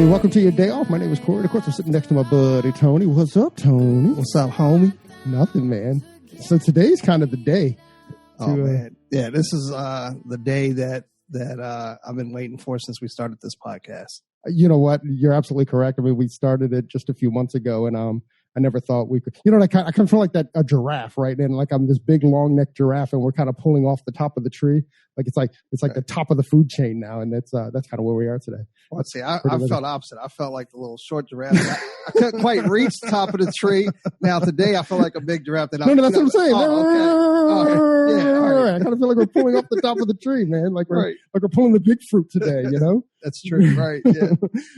welcome to your day off. My name is Corey. Of course, I'm sitting next to my buddy Tony. What's up, Tony? What's up, homie? Nothing, man. So today's kind of the day. Man. Yeah, this is the day that I've been waiting for since we started this podcast. You know what? You're absolutely correct. I mean, we started it just a few months ago, and I never thought we could. You know, I come from like a giraffe, right? And like I'm this big, long necked giraffe, and we're kind of pulling off the top of the tree. Like it's like the top of the food chain now, and that's kind of where we are today. Well, see, I felt opposite. I felt like the little short giraffe. I couldn't quite reach the top of the tree. Now today, I feel like a big giraffe. No, that's what I'm saying. Oh, okay. Yeah, all right. I kind of feel like we're pulling off the top of the tree, man. Like we're pulling the big fruit today. You know. That's true, right? Yeah,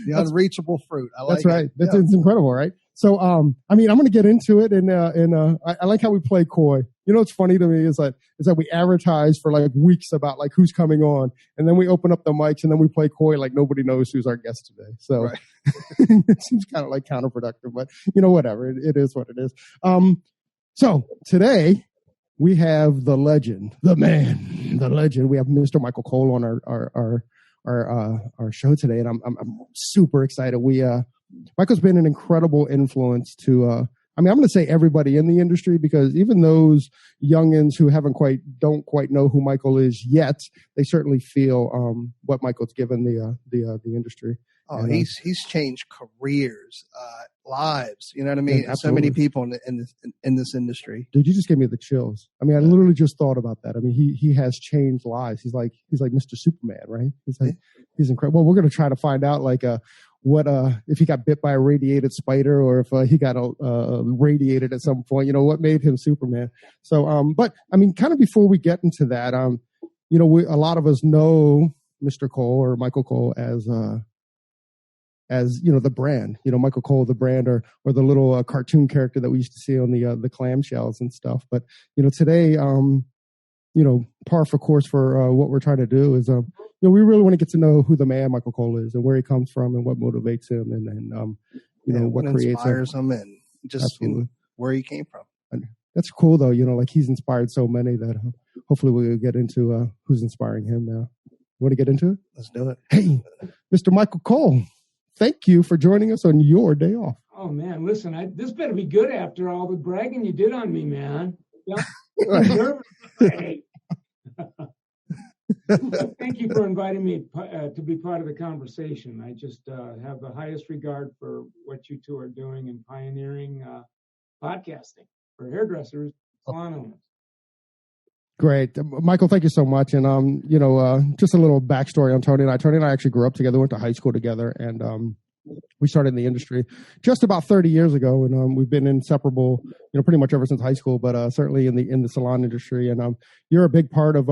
the unreachable fruit. I like that's right. It. It's incredible, right? So, I mean, I'm going to get into it, and I like how we play coy. You know, what's funny to me is that we advertise for like weeks about like who's coming on, and then we open up the mics, and then we play coy like nobody knows who's our guest today. So right. It seems kind of like counterproductive, but you know, whatever. It is what it is. So today we have the legend, the man, the legend. We have Mr. Michael Cole on our show today, and I'm super excited. Michael's been an incredible influence to I'm going to say everybody in the industry, because even those youngins who don't quite know who Michael is yet, they certainly feel what Michael's given the industry. Oh, he's changed careers, lives. You know what I mean? Yeah, so many people in this industry. Dude, you just gave me the chills. I mean, I literally just thought about that. I mean, he has changed lives. He's like Mr. Superman, right? He's incredible. Well, we're going to try to find out what if he got bit by a radiated spider, or if he got radiated at some point. You know, what made him Superman? So, but I mean, kind of before we get into that, you know, a lot of us know Mr. Cole or Michael Cole as you know, the brand, you know, Michael Cole, the brand, or the little cartoon character that we used to see on the clamshells and stuff. But, you know, today, you know, par for course for what we're trying to do is, you know, we really want to get to know who the man Michael Cole is, and where he comes from, and what motivates him, and you know, what inspires him, and just where he came from. And that's cool, though. You know, like he's inspired so many that hopefully we'll get into who's inspiring him now. You want to get into it? Let's do it. Hey, Mr. Michael Cole, thank you for joining us on your day off. Oh, man, listen, this better be good after all the bragging you did on me, man. Yeah. Thank you for inviting me to be part of the conversation. I just have the highest regard for what you two are doing in pioneering podcasting for hairdressers, salon owners. Great. Michael, thank you so much. And, you know, just a little backstory on Tony and I. Tony and I actually grew up together, went to high school together, and we started in the industry just about 30 years ago. And we've been inseparable, you know, pretty much ever since high school, but certainly in the salon industry. And you're a big part of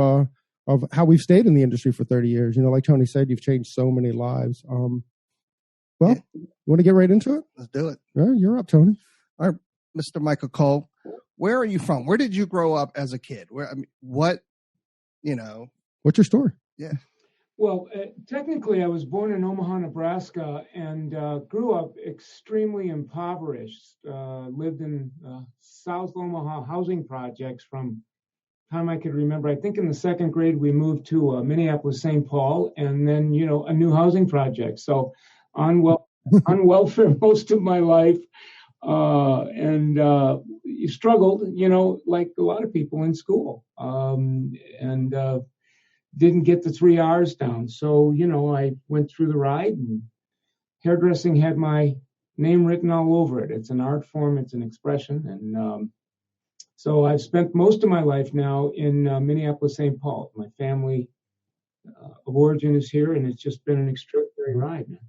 how we've stayed in the industry for 30 years. You know, like Tony said, you've changed so many lives. You want to get right into it? Let's do it. All right, you're up, Tony. All right, Mr. Michael Cole. Where are you from? Where did you grow up as a kid? What's your story? Yeah. Well, technically, I was born in Omaha, Nebraska, and grew up extremely impoverished. Lived in South Omaha housing projects from time I could remember. I think in the second grade, we moved to Minneapolis, St. Paul, and then, you know, a new housing project. So on welfare most of my life. And you struggled, you know, like a lot of people in school, and didn't get the 3 R's down. So, you know, I went through the ride, and hairdressing had my name written all over it. It's an art form, it's an expression. And so I've spent most of my life now in Minneapolis, St. Paul. My family of origin is here, and it's just been an extraordinary ride, man.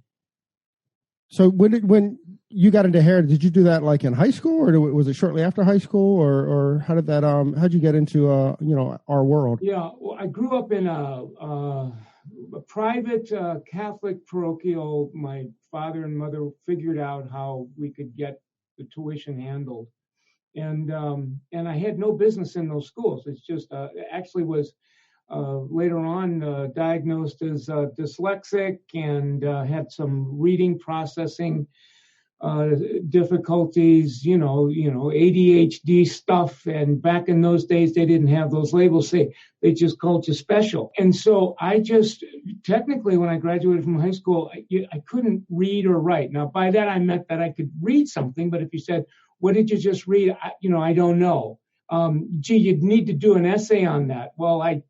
So when you got into hair, did you do that like in high school, or was it shortly after high school, or how did that how'd you get into you know, our world? Yeah, well, I grew up in a private Catholic parochial. My father and mother figured out how we could get the tuition handled, and I had no business in those schools. It's just actually was. Later on, diagnosed as dyslexic, and had some reading processing difficulties, ADHD stuff. And back in those days, they didn't have those labels. They just called you special. And so I just, technically, when I graduated from high school, I couldn't read or write. Now, by that, I meant that I could read something. But if you said, what did you just read? I don't know. You'd need to do an essay on that. Well, I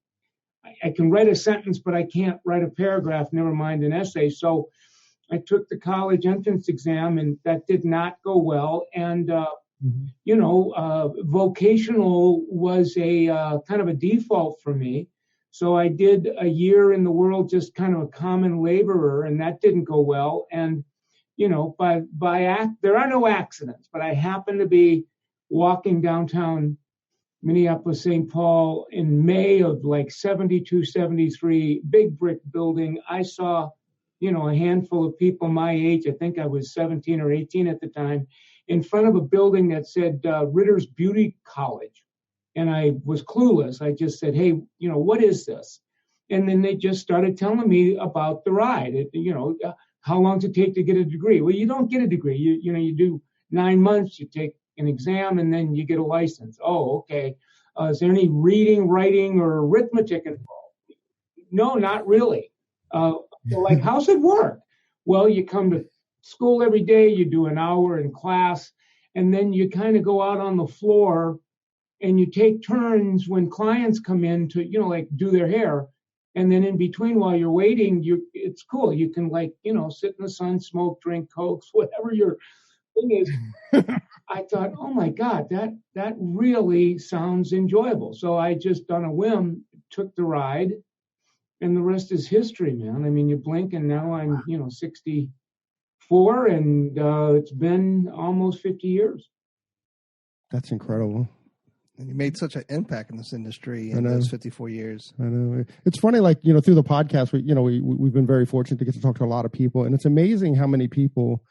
can write a sentence, but I can't write a paragraph, never mind an essay. So I took the college entrance exam, and that did not go well. And, vocational was a kind of a default for me. So I did a year in the world, just kind of a common laborer, and that didn't go well. And, there are no accidents, but I happened to be walking downtown Minneapolis, St. Paul in May of like 72, 73, big brick building. I saw, a handful of people my age, I think I was 17 or 18 at the time, in front of a building that said Ritter's Beauty College. And I was clueless. I just said, hey, what is this? And then they just started telling me about the ride. How long does it take to get a degree? Well, you don't get a degree. You do 9 months, you take an exam, and then you get a license. Oh, okay. Is there any reading, writing, or arithmetic involved? No, not really. How's it work? Well, you come to school every day, you do an hour in class, and then you kind of go out on the floor and you take turns when clients come in to, do their hair. And then in between, while you're waiting, it's cool. You can sit in the sun, smoke, drink Cokes, whatever your thing is. I thought, oh my God, that really sounds enjoyable. So I just on a whim took the ride, and the rest is history, man. I mean, you blink and now I'm, 64, and it's been almost 50 years. That's incredible. And you made such an impact in this industry in those 54 years. I know. It's funny, through the podcast, we've been very fortunate to get to talk to a lot of people, and it's amazing how many people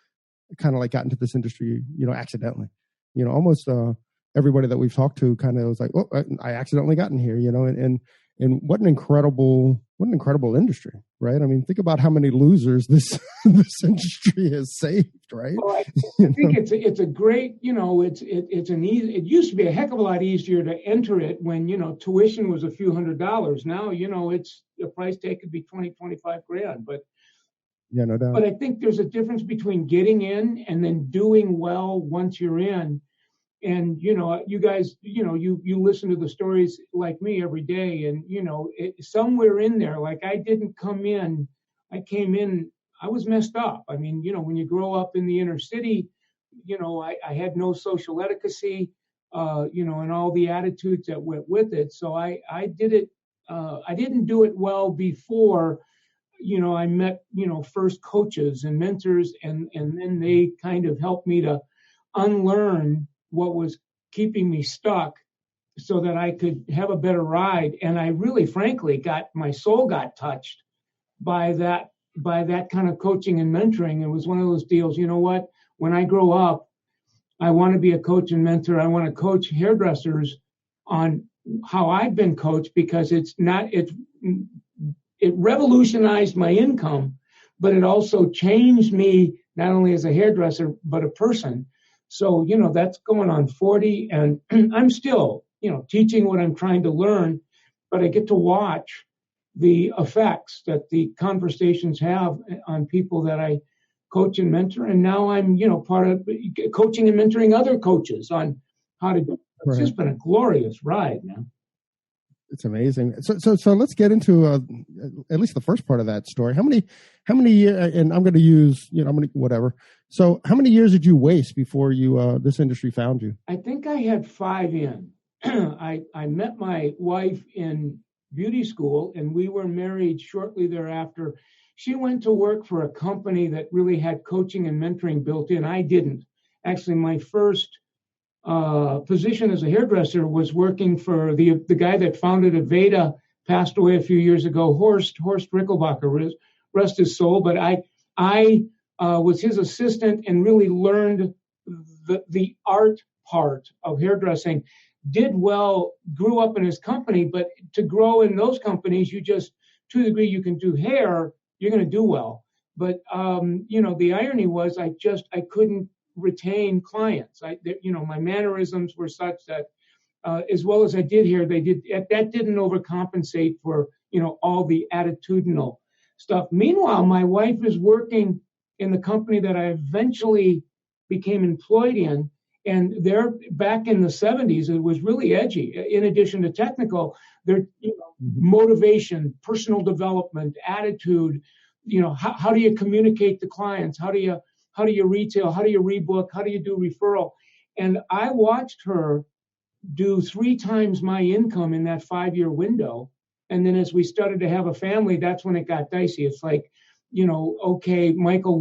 kind of got into this industry, accidentally. Almost everybody that we've talked to kind of was like, oh, I accidentally got in here, and what an incredible industry, right? I mean, think about how many losers this industry has saved, right? Well, I think it's a great, it's an easy. It used to be a heck of a lot easier to enter it when tuition was a few $100s. Now it's the price tag could be 20, 25 grand, but yeah, no doubt. But I think there's a difference between getting in and then doing well once you're in. And, you guys, you listen to the stories like me every day, and, somewhere in there, I didn't come in, I came in, I was messed up. I mean, when you grow up in the inner city, I had no social etiquette, and all the attitudes that went with it. So I did it, I didn't do it well before, I met, first coaches and mentors, and then they kind of helped me to unlearn what was keeping me stuck so that I could have a better ride. And I really, frankly, my soul got touched by that kind of coaching and mentoring. It was one of those deals, when I grow up, I want to be a coach and mentor. I want to coach hairdressers on how I've been coached, because it revolutionized my income, but it also changed me not only as a hairdresser, but a person. So, that's going on 40, and I'm still, teaching what I'm trying to learn, but I get to watch the effects that the conversations have on people that I coach and mentor. And now I'm, part of coaching and mentoring other coaches on how to do it. It's just been a glorious ride, man. It's amazing. So let's get into at least the first part of that story. How many, and I'm going to use, whatever. So how many years did you waste before this industry found you? I think I had 5 in. I met my wife in beauty school, and we were married shortly thereafter. She went to work for a company that really had coaching and mentoring built in. I didn't. Actually, my first position as a hairdresser was working for the guy that founded Aveda, passed away a few years ago, Horst Rickelbacher, rest his soul. But I was his assistant and really learned the art part of hairdressing. Did well, grew up in his company, but to grow in those companies, you just, to the degree you can do hair, you're going to do well. But, the irony was I couldn't retain clients. My mannerisms were such that, as well as I did here, that didn't overcompensate for, all the attitudinal stuff. Meanwhile, my wife is working in the company that I eventually became employed in. And they're back in the 70s. It was really edgy. In addition to technical, they're, motivation, personal development, attitude, how do you communicate to clients? How do you retail? How do you rebook? How do you do referral? And I watched her do 3 times my income in that 5-year window. And then as we started to have a family, that's when it got dicey. It's like, okay, Michael,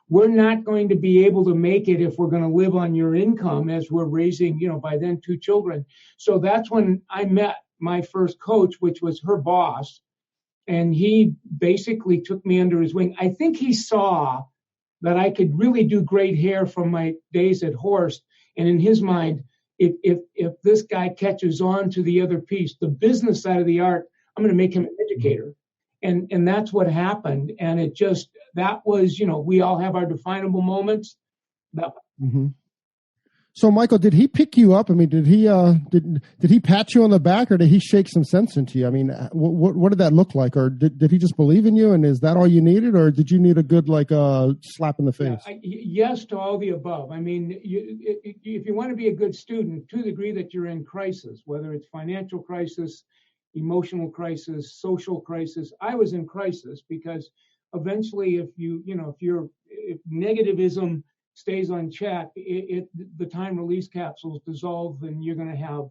we're not going to be able to make it if we're going to live on your income as we're raising, by then 2 children. So that's when I met my first coach, which was her boss. And he basically took me under his wing. I think he saw that I could really do great hair from my days at Horst. And in his mind, if this guy catches on to the other piece, the business side of the art, I'm going to make him an educator. And that's what happened. And that was, we all have our definable moments. So, Michael, did he pick you up? I mean, did he pat you on the back, or did he shake some sense into you? I mean, what did that look like? Or did he just believe in you, and is that all you needed, or did you need a good slap in the face? Yes to all the above. I mean, if you want to be a good student, to the degree that you're in crisis, whether it's financial crisis, emotional crisis, social crisis, I was in crisis because eventually, if negativism stays unchecked, the time release capsules dissolve and you're going to have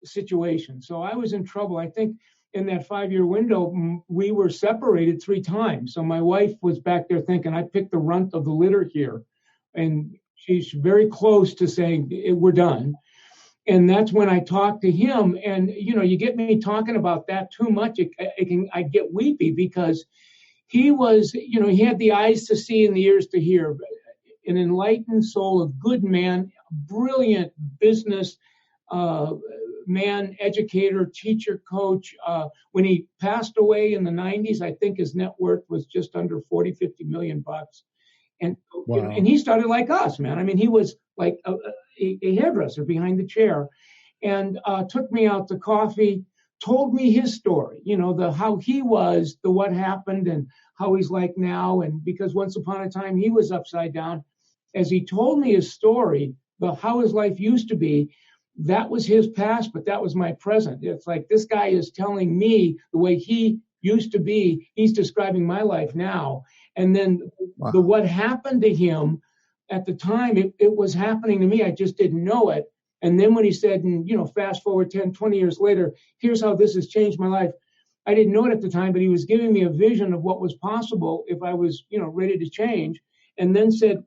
a situation. So I was in trouble. I think in that 5-year window, we were separated 3 times. So my wife was back there thinking, I picked the runt of the litter here. And she's very close to saying, we're done. And that's when I talked to him. And, you get me talking about that too much, I get weepy because he was, he had the eyes to see and the ears to hear. An enlightened soul, a good man, brilliant business man, educator, teacher, coach. When he passed away in the 90s, I think his net worth was just under 40, 50 million bucks. And, wow. And he started like us, man. I mean, he was like a hairdresser behind the chair and took me out to coffee, told me his story, how he was, what happened and how he's like now. And because once upon a time he was upside down. As he told me his story, how his life used to be, that was his past, but that was my present. It's like this guy is telling me the way he used to be. He's describing my life now. And then wow. What happened to him at the time, it was happening to me. I just didn't know it. And then when he said, fast forward 10, 20 years later, here's how this has changed my life. I didn't know it at the time, but he was giving me a vision of what was possible if I was, ready to change. And then said,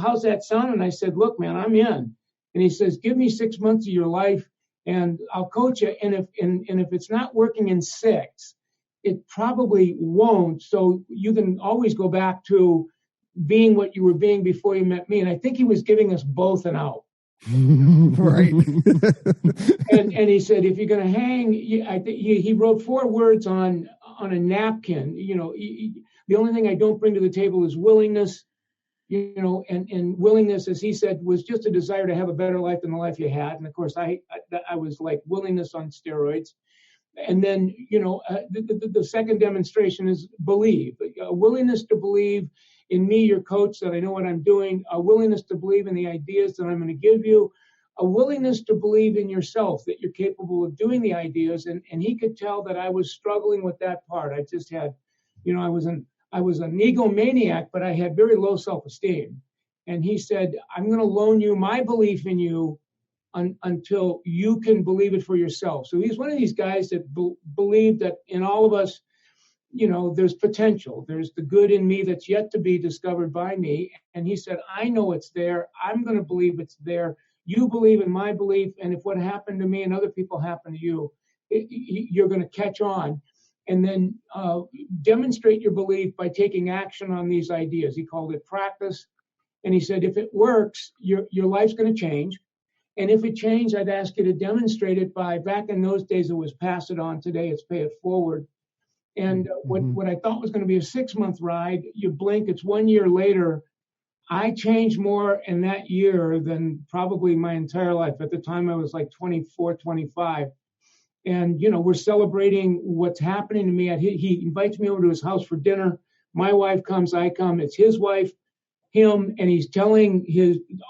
how's that sound? And I said, look, man, I'm in. And he says, give me 6 months of your life and I'll coach you. And if it's not working in 6, it probably won't. So you can always go back to being what you were being before you met me. And I think he was giving us both an out. Right. and he said, if you're going to hang, I think he wrote 4 words on a napkin. The only thing I don't bring to the table is willingness. And willingness, as he said, was just a desire to have a better life than the life you had. And of course, I was like willingness on steroids. And then, the second demonstration is believe, a willingness to believe in me, your coach, that I know what I'm doing, a willingness to believe in the ideas that I'm going to give you, a willingness to believe in yourself, that you're capable of doing the ideas. And he could tell that I was struggling with that part. I just had, I was an egomaniac, but I had very low self-esteem. And he said, I'm going to loan you my belief in you until you can believe it for yourself. So he's one of these guys that believed that in all of us, there's potential. There's the good in me that's yet to be discovered by me. And he said, I know it's there. I'm going to believe it's there. You believe in my belief. And if what happened to me and other people happen to you, you're going to catch on. And then demonstrate your belief by taking action on these ideas. He called it practice. And he said, if it works, your life's going to change. And if it changed, I'd ask you to demonstrate it by, back in those days, it was pass it on. Today, it's pay it forward. And what I thought was going to be a 6-month ride, you blink, it's 1 year later. I changed more in that year than probably my entire life. At the time, I was like 24, 25. And, we're celebrating what's happening to me. He invites me over to his house for dinner. My wife comes, I come. It's his wife, him, and he's telling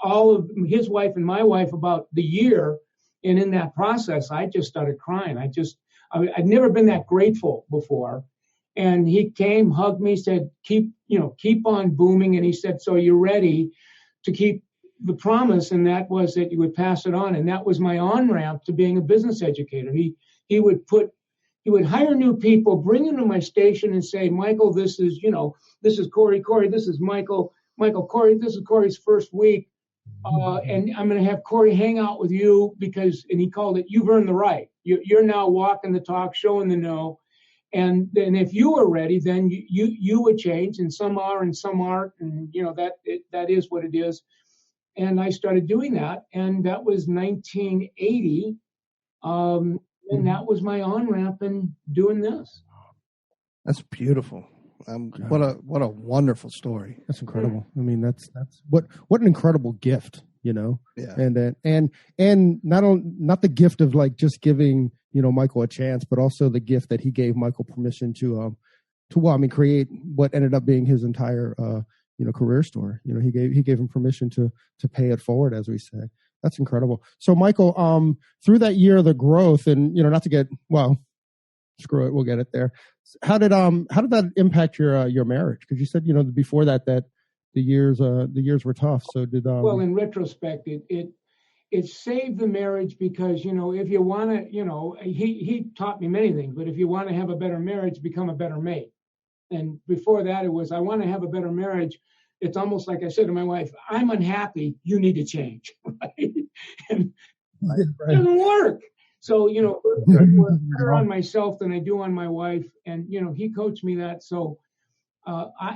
all of his wife and my wife about the year. And in that process, I just started crying. I'd never been that grateful before. And he came, hugged me, said, keep on booming. And he said, so you're ready to keep the promise. And that was that you would pass it on. And that was my on-ramp to being a business educator. He would hire new people, bring them to my station and say, Michael, this is Corey. Corey, this is Michael. Michael, Corey, this is Corey's first week. And I'm going to have Corey hang out with you and he called it, you've earned the right. You're now walking the talk, showing the know. And then if you were ready, then you would change, and some are and some aren't. And, that is what it is. And I started doing that. And that was 1980. And that was my on-ramp in doing this. That's beautiful. What a wonderful story. That's incredible. I mean, that's what an incredible gift, Yeah. And not the gift of like just giving, Michael a chance, but also the gift that he gave Michael permission to create what ended up being his entire, career story. He gave him permission to pay it forward, as we say. That's incredible. So Michael, through that year, the growth and, not to get, screw it, we'll get it there. How did that impact your marriage? Because you said, before that the years were tough. So did well, in retrospect, it saved the marriage because, if you want to, he taught me many things, but if you want to have a better marriage, become a better mate. And before that, it was, I want to have a better marriage. It's almost like I said to my wife, I'm unhappy. You need to change. Right? And it doesn't work. So, work better on myself than I do on my wife. And, he coached me that. So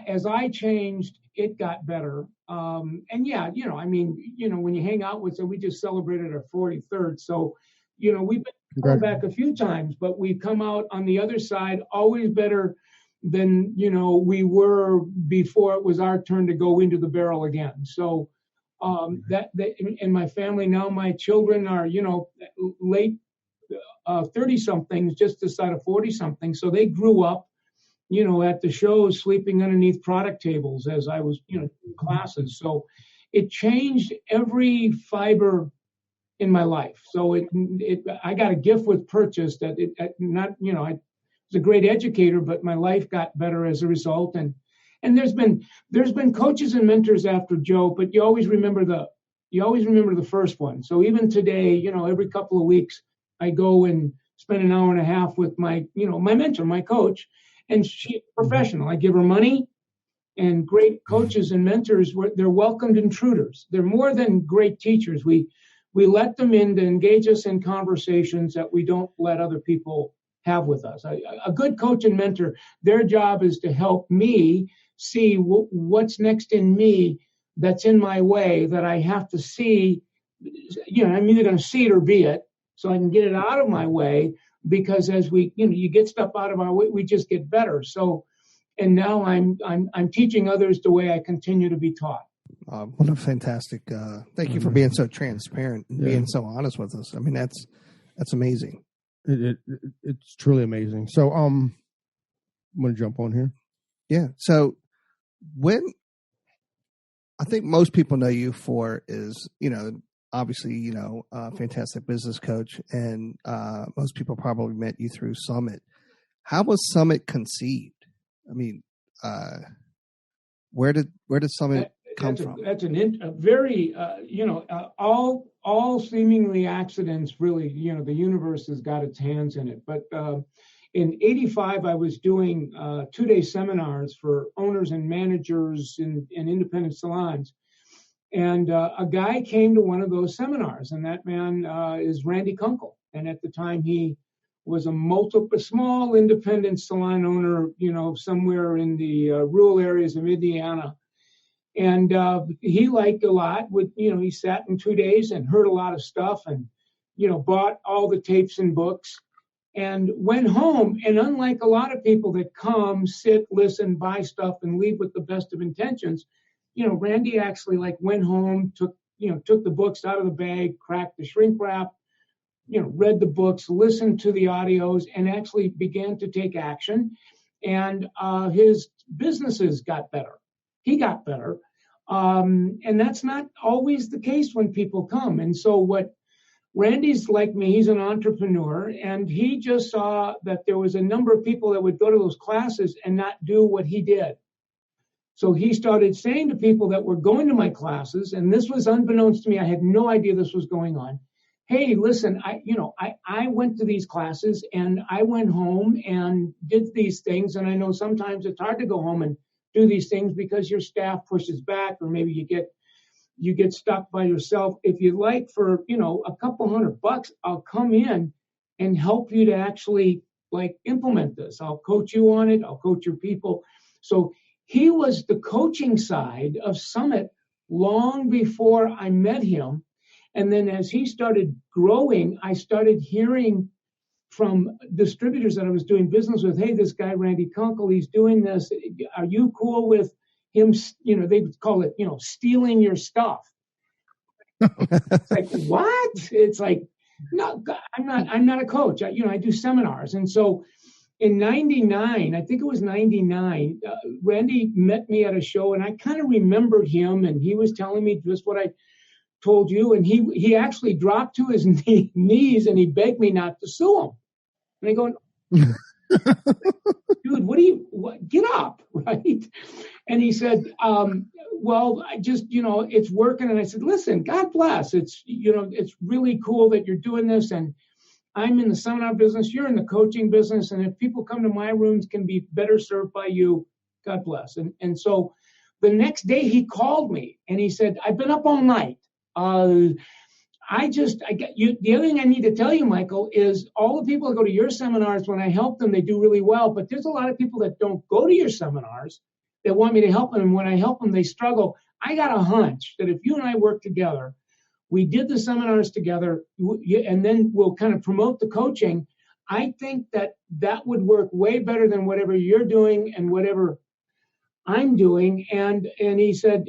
as I changed, it got better. And yeah, when you hang out with, so we just celebrated our 43rd. So, we've been back a few times, but we've come out on the other side, always better than, we were before it was our turn to go into the barrel again. So that in my family now, my children are, late 30-somethings, just this side of 40-something. So they grew up, at the shows, sleeping underneath product tables as I was, in classes. So it changed every fiber in my life. So I got a gift with purchase that I was a great educator, but my life got better as a result. And there's been coaches and mentors after Joe, but you always remember the first one. So even today, every couple of weeks, I go and spend an hour and a half with my mentor, my coach, and she's professional. I give her money, and great coaches and mentors, they're welcomed intruders. They're more than great teachers. We let them in to engage us in conversations that we don't let other people have with us. A good coach and mentor, their job is to help me see what's next in me that's in my way that I have to see. I'm either going to see it or be it, so I can get it out of my way, because as you get stuff out of our way, we just get better. So, and now I'm teaching others the way I continue to be taught. What a fantastic, thank you for being so transparent and being so honest with us. I mean, that's amazing. It's truly amazing. So, I'm going to jump on here. Yeah. So I think most people know you for is, obviously, a fantastic business coach, and most people probably met you through Summit. How was Summit conceived? I mean, where did Summit come from? That's a very, all seemingly accidents, really, the universe has got its hands in it. But in 85, I was doing 2-day seminars for owners and managers in independent salons. And a guy came to one of those seminars, and that man is Randy Kunkel. And at the time, he was a small independent salon owner, somewhere in the rural areas of Indiana. And he liked a lot. He sat in 2 days and heard a lot of stuff, and bought all the tapes and books. and went home. And unlike a lot of people that come, sit, listen, buy stuff, and leave with the best of intentions, Randy actually went home, took the books out of the bag, cracked the shrink wrap, read the books, listened to the audios, and actually began to take action. And his businesses got better. He got better. And that's not always the case when people come. And so what Randy's like me, he's an entrepreneur, and he just saw that there was a number of people that would go to those classes and not do what he did. So he started saying to people that were going to my classes, and this was unbeknownst to me, I had no idea this was going on. Hey, listen, I went to these classes and I went home and did these things. And I know sometimes it's hard to go home and do these things because your staff pushes back, or maybe you get stuck by yourself. If you'd like, for, a couple $100, I'll come in and help you to actually implement this. I'll coach you on it. I'll coach your people. So he was the coaching side of Summit long before I met him. And then as he started growing, I started hearing from distributors that I was doing business with, hey, this guy, Randy Kunkel, he's doing this. Are you cool with him? They would call it, stealing your stuff. It's like, what? It's like, no, I'm not a coach. I do seminars. And so in 99, I think it was 99, Randy met me at a show, and I kind of remembered him, and he was telling me just what I told you, and he actually dropped to his knees and he begged me not to sue him. And I go, dude, get up, right? And he said, well, I just, it's working. And I said, listen, God bless. It's, it's really cool that you're doing this. And I'm in the seminar business, you're in the coaching business. And if people come to my rooms can be better served by you, God bless. And so the next day he called me and he said, I've been up all night. The other thing I need to tell you, Michael, is all the people that go to your seminars, when I help them, they do really well. But there's a lot of people that don't go to your seminars that want me to help them. And when I help them, they struggle. I got a hunch that if you and I work together, we did the seminars together, and then we'll kind of promote the coaching. I think that would work way better than whatever you're doing and whatever I'm doing. And he said,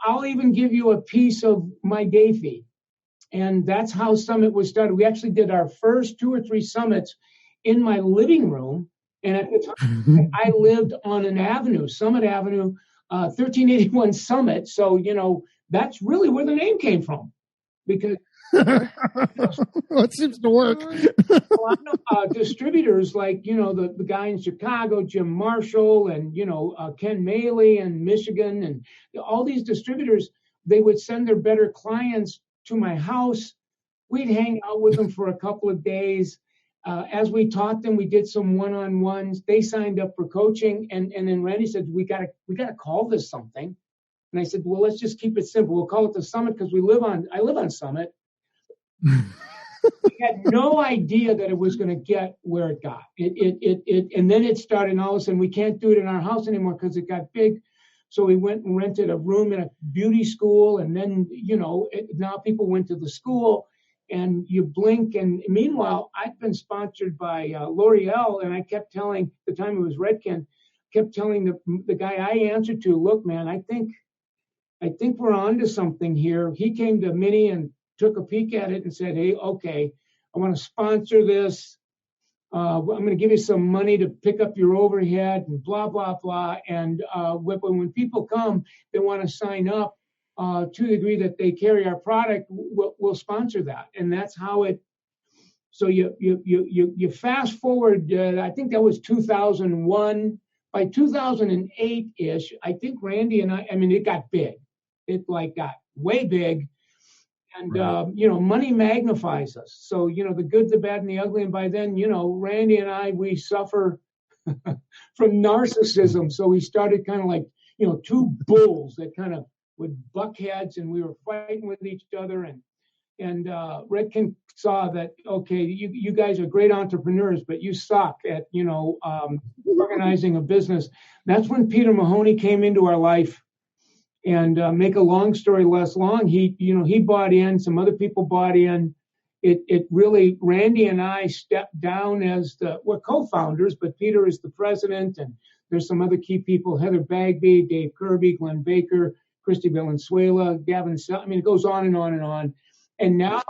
I'll even give you a piece of my day fee. And that's how Summit was started. We actually did our first 2 or 3 summits in my living room. And at the time, I lived on an avenue, Summit Avenue, 1381 Summit. So, that's really where the name came from. Because it seems to work. Well, I know, distributors like, the guy in Chicago, Jim Marshall, and, Ken Maley in Michigan, and all these distributors, they would send their better clients to my house. We'd hang out with them for a couple of days. As we taught them, we did some one-on-ones. They signed up for coaching. And then Randy said, we gotta call this something. And I said, well, let's just keep it simple. We'll call it the Summit because I live on Summit. We had no idea that it was going to get where it got. And then it started, and all of a sudden we can't do it in our house anymore because it got big. So we went and rented a room in a beauty school, and then now people went to the school, and you blink. And meanwhile, I've been sponsored by L'Oreal, and I kept telling, at the time it was Redken, kept telling the guy I answered to, look, man, I think we're onto something here. He came to Minnie and took a peek at it and said, hey, okay, I want to sponsor this. I'm going to give you some money to pick up your overhead and blah, blah, blah. And when people come, they want to sign up to the degree that they carry our product, we'll sponsor that. And that's how it, so you fast forward, I think that was 2001. By 2008-ish, I think Randy and it got big. It got way big. And, right. Money magnifies us. So, the good, the bad, and the ugly. And by then, Randy and I, we suffer from narcissism. So we started kind of like, 2 bulls that kind of would buck heads, and we were fighting with each other. And Redken saw that, okay, you guys are great entrepreneurs, but you suck at, organizing a business. That's when Peter Mahoney came into our life. And make a long story less long, he bought in, some other people bought in, it really, Randy and I stepped down as we're co-founders, but Peter is the president, and there's some other key people, Heather Bagby, Dave Kirby, Glenn Baker, Christy Valenzuela, Gavin, I mean, it goes on and on and on. And now,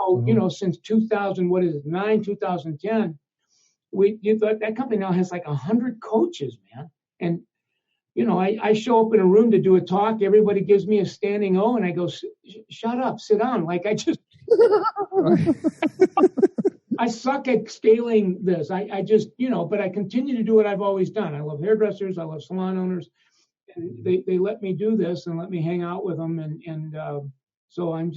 since 2010, that company now has like 100 coaches, man. And, I show up in a room to do a talk. Everybody gives me a standing O, and I go, shut up, sit down. Like I just, I suck at scaling this. I just, but I continue to do what I've always done. I love hairdressers. I love salon owners. And they let me do this and let me hang out with them. And so I'm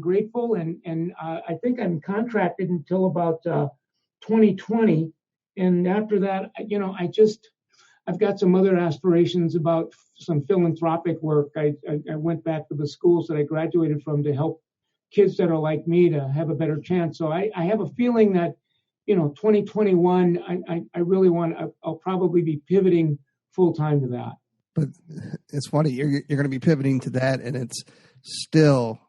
grateful. And I think I'm contracted until about 2020. And after that, I've got some other aspirations about some philanthropic work. I went back to the schools that I graduated from to help kids that are like me to have a better chance. So I have a feeling that, 2021, I really I'll probably be pivoting full time to that. But it's funny, you're going to be pivoting to that, and it's still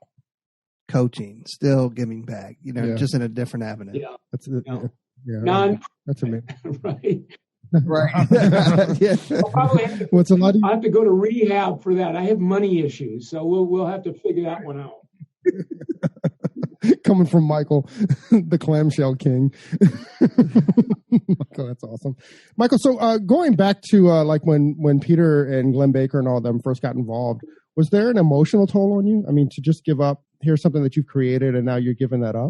coaching, still giving back, just in a different avenue. Yeah. That's that's amazing. Right. Right. Yeah. I'll have to go to rehab for that. I have money issues, so we'll have to figure that one out. Coming from Michael, the clamshell king. Michael, that's awesome. Michael, so going back to like when Peter and Glenn Baker and all of them first got involved, was there an emotional toll on you? I mean, to just give up, here's something that you've created and now you're giving that up?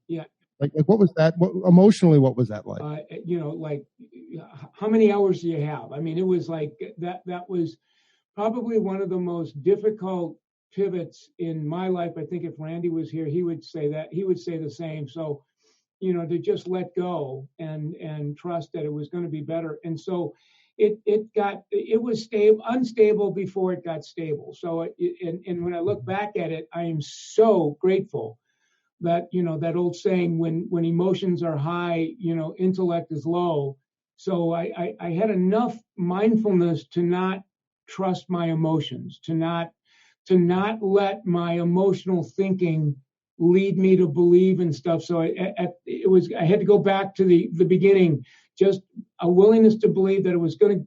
Yeah. Like what was that? Emotionally, what was that like? Like how many hours do you have? I mean, it was like that was probably one of the most difficult pivots in my life. I think if Randy was here, he would say the same. So, to just let go and trust that it was going to be better. And so it was unstable before it got stable. So, and when I look back at it, I am so grateful that, that old saying, when emotions are high, intellect is low. So I had enough mindfulness to not trust my emotions, to not let my emotional thinking lead me to believe in stuff. So I had to go back to the beginning, just a willingness to believe that it was going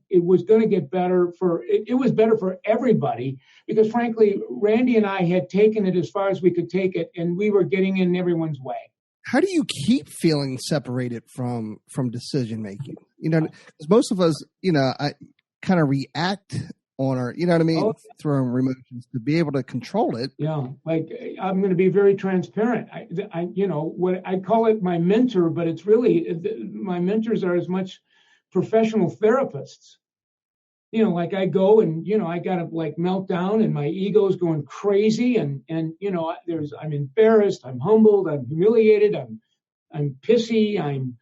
to get better it was better for everybody, because frankly, Randy and I had taken it as far as we could take it, and we were getting in everyone's way. How do you keep feeling separated from decision making? Because most of us, I kind of react on our, through our emotions to be able to control it. Yeah, like I'm going to be very transparent. What I call it my mentor, but it's really, my mentors are as much professional therapists. Like I go and, I got to like melt down and my ego's going crazy and I'm embarrassed, I'm humbled, I'm humiliated, I'm pissy, I'm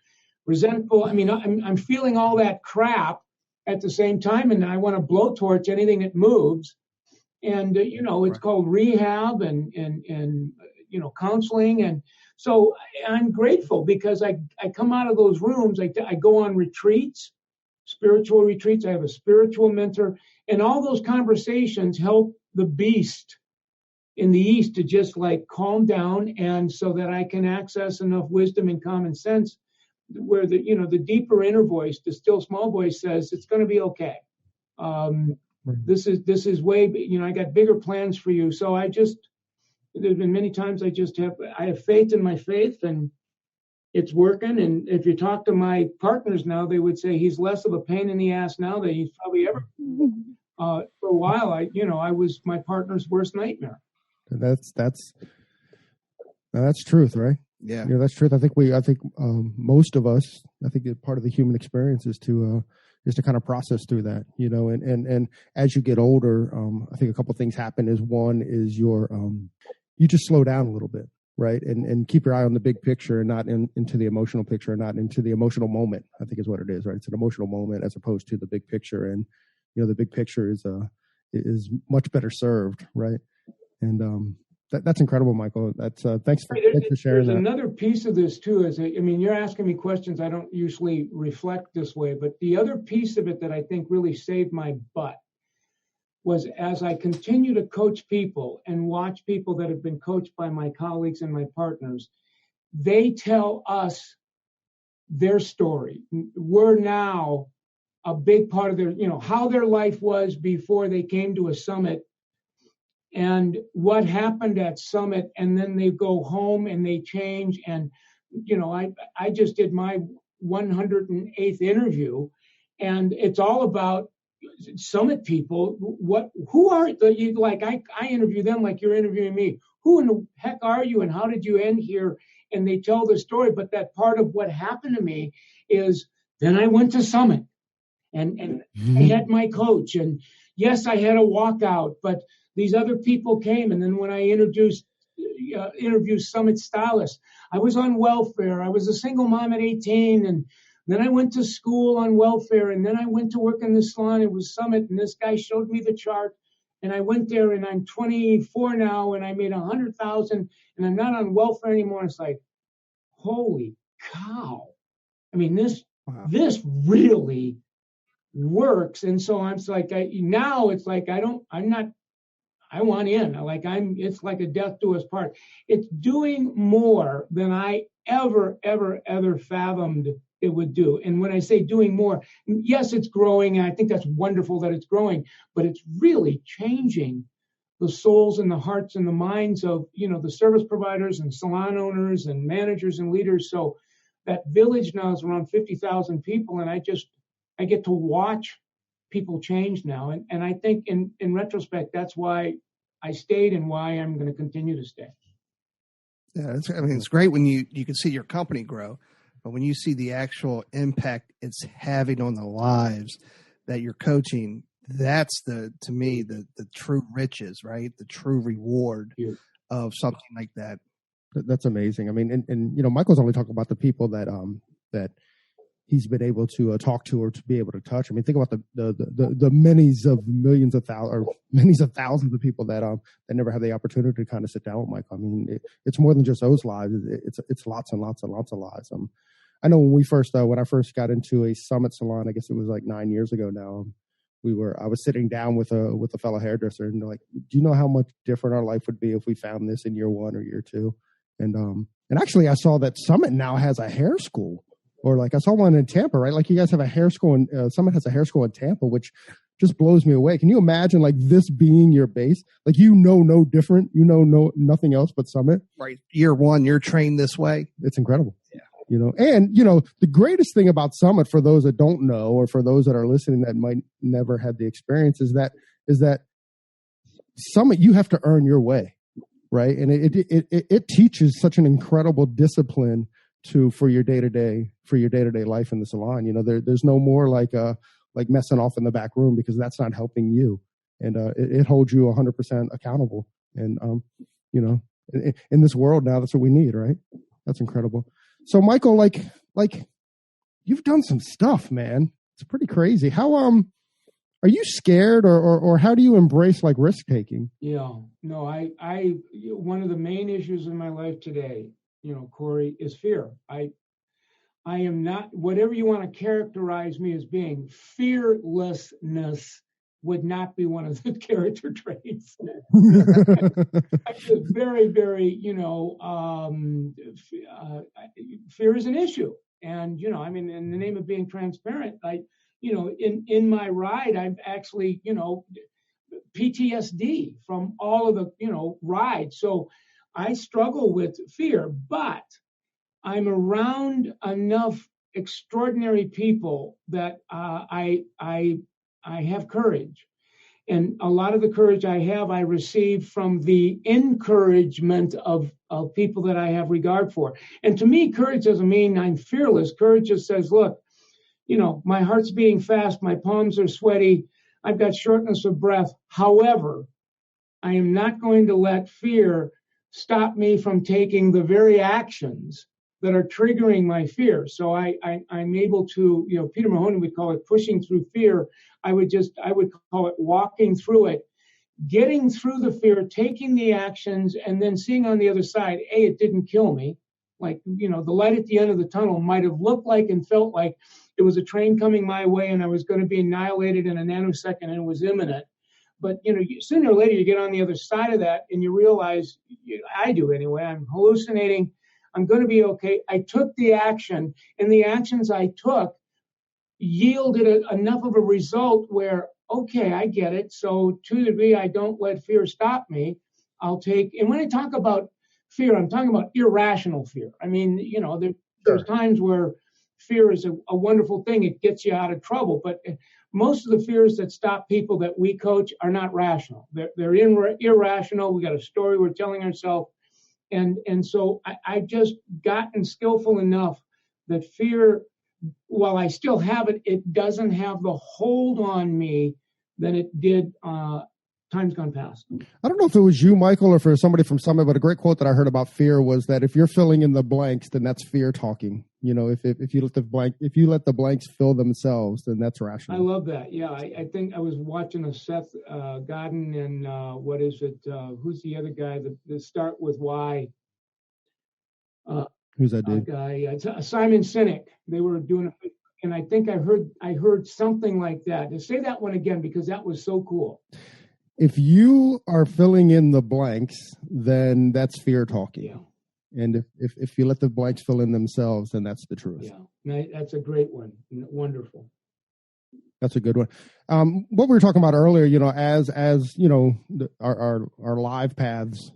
resentful. I mean, I'm feeling all that crap at the same time, and I want to blowtorch anything that moves. And it's called rehab and counseling. And so I'm grateful because I come out of those rooms. I go on retreats, spiritual retreats. I have a spiritual mentor, and all those conversations help the beast in the East to just like calm down, and so that I can access enough wisdom and common sense where the deeper inner voice, the still small voice, says it's going to be okay. This is way, I got bigger plans for you. So there's been many times I have faith in my faith, and it's working. And if you talk to my partners now, they would say he's less of a pain in the ass now than he's probably ever been. For a while, I was my partner's worst nightmare. That's truth, right? Yeah, that's truth. I think most of us, I think part of the human experience is to kind of process through that, and as you get older, I think a couple of things happen. One is you just slow down a little bit, right? And keep your eye on the big picture and not into the emotional picture, and not into the emotional moment, I think is what it is, right? It's an emotional moment as opposed to the big picture. And, the big picture is much better served, right? And, that's incredible, Michael. That's thanks for sharing that. There's another piece of this too. You're asking me questions I don't usually reflect this way, but the other piece of it that I think really saved my butt was, as I continue to coach people and watch people that have been coached by my colleagues and my partners, they tell us their story. We're now a big part of their, how their life was before they came to a summit and what happened at summit. And then they go home and they change. And, I just did my 108th interview, and it's all about summit people. Who are you? Like I interview them like you're interviewing me. Who in the heck are you, and how did you end here? And they tell the story. But that part of what happened to me is then I went to summit, and I had my coach, and yes, I had a walkout, but these other people came, and then when I interviewed summit stylists, I was on welfare. I was a single mom at 18, and then I went to school on welfare, and then I went to work in the salon. It was summit, and this guy showed me the chart, and I went there, and I'm 24 now, and I made $100,000, and I'm not on welfare anymore. It's like, holy cow! I mean, this really works. And so I'm like, now it's like I want in. It's like a death do us part. It's doing more than I ever fathomed it would do. And when I say doing more, yes, it's growing. And I think that's wonderful that it's growing, but it's really changing the souls and the hearts and the minds of, the service providers and salon owners and managers and leaders. So that village now is around 50,000 people. And I get to watch people change now. And I think in retrospect, that's why I stayed and why I'm going to continue to stay. Yeah, it's great when you can see your company grow, but when you see the actual impact it's having on the lives that you're coaching, that's to me, the true riches, right? The true reward of something like that. That's amazing. I mean, and Michael's only talking about the people that he's been able to talk to or to be able to touch. I mean, think about the many's of millions of thousands or many's of thousands of people that never have the opportunity to kind of sit down with Michael. I mean, it's more than just those lives. It's lots and lots and lots of lives. I know when I first got into a summit salon, I guess it was like 9 years ago now. I was sitting down with a fellow hairdresser, and they're like, do you know how much different our life would be if we found this in year 1 or year 2? And actually I saw that Summit now has a hair school. Or like I saw one in Tampa, right? Like you guys have a hair school, and Summit has a hair school in Tampa, which just blows me away. Can you imagine like this being your base? Like no different, nothing else but Summit. Right. Year 1, you're trained this way. It's incredible. Yeah. And the greatest thing about Summit, for those that don't know, or for those that are listening that might never have the experience, is that Summit, you have to earn your way, right? And it teaches such an incredible discipline for your day-to-day life in the salon. There's no more like messing off in the back room, because that's not helping you. And it holds you 100% accountable. And in this world now, that's what we need, right? That's incredible. So Michael, like you've done some stuff, man. It's pretty crazy. How are you scared, or how do you embrace like risk taking? Yeah, no, I one of the main issues in my life today, Corey, is fear. I am not, whatever you want to characterize me as being, fearlessness would not be one of the character traits. I'm just very, very, fear is an issue. And, in the name of being transparent, in my ride, I've actually, PTSD from all of the, rides. So I struggle with fear, but I'm around enough extraordinary people that I have courage. And a lot of the courage I received from the encouragement of people that I have regard for. And to me, courage doesn't mean I'm fearless. Courage just says, look, my heart's beating fast, my palms are sweaty, I've got shortness of breath. However, I am not going to let fear stop me from taking the very actions that are triggering my fear. So I'm able to, Peter Mahoney would call it pushing through fear. I would call it walking through it, getting through the fear, taking the actions, and then seeing on the other side, it didn't kill me. Like, the light at the end of the tunnel might have looked like and felt like it was a train coming my way and I was going to be annihilated in a nanosecond and it was imminent. But, sooner or later you get on the other side of that and you realize, I do anyway, I'm hallucinating. I'm going to be okay. I took the action, and the actions I took yielded enough of a result where, okay, I get it. So to the degree I don't let fear stop me, and when I talk about fear, I'm talking about irrational fear. I mean, there's times where fear is a wonderful thing. It gets you out of trouble. But most of the fears that stop people that we coach are not rational. They're irrational. We got a story we're telling ourselves. And so I've just gotten skillful enough that fear, while I still have it, it doesn't have the hold on me that it did times gone past. I don't know if it was you, Michael, or for somebody from Summit, but a great quote that I heard about fear was that if you're filling in the blanks, then that's fear talking. If you let the blanks fill themselves, then that's rational. I love that. Yeah, I think I was watching a Seth Godin and what is it? Who's the other guy that start with Y? Who's that dude? Guy? Simon Sinek. They were doing it, and I think I heard something like that. To say that one again because that was so cool. If you are filling in the blanks, then that's fear talking. Yeah. And if you let the blanks fill in themselves, then that's the truth. Yeah, that's a great one. Wonderful. That's a good one. What we were talking about earlier, as our live paths,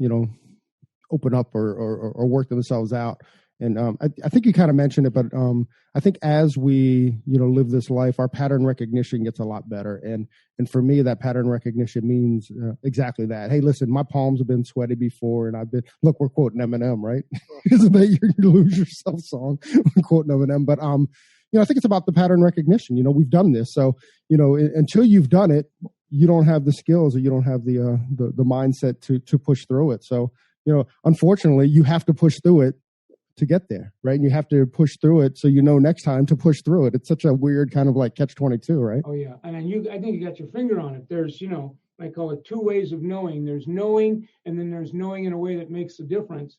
open up or work themselves out. And I think you kind of mentioned it, but I think as we live this life, our pattern recognition gets a lot better. And for me, that pattern recognition means exactly that. Hey, listen, my palms have been sweaty before, and look, we're quoting Eminem, right? Isn't that your Lose Yourself song? We're quoting Eminem, but I think it's about the pattern recognition. We've done this, so until you've done it, you don't have the skills or you don't have the mindset to push through it. So unfortunately, you have to push through it to get there, right? And you have to push through it so next time to push through it. It's such a weird kind of like catch-22, right? Oh yeah, and I think you got your finger on it. There's I call it two ways of knowing. There's knowing, and then there's knowing in a way that makes a difference.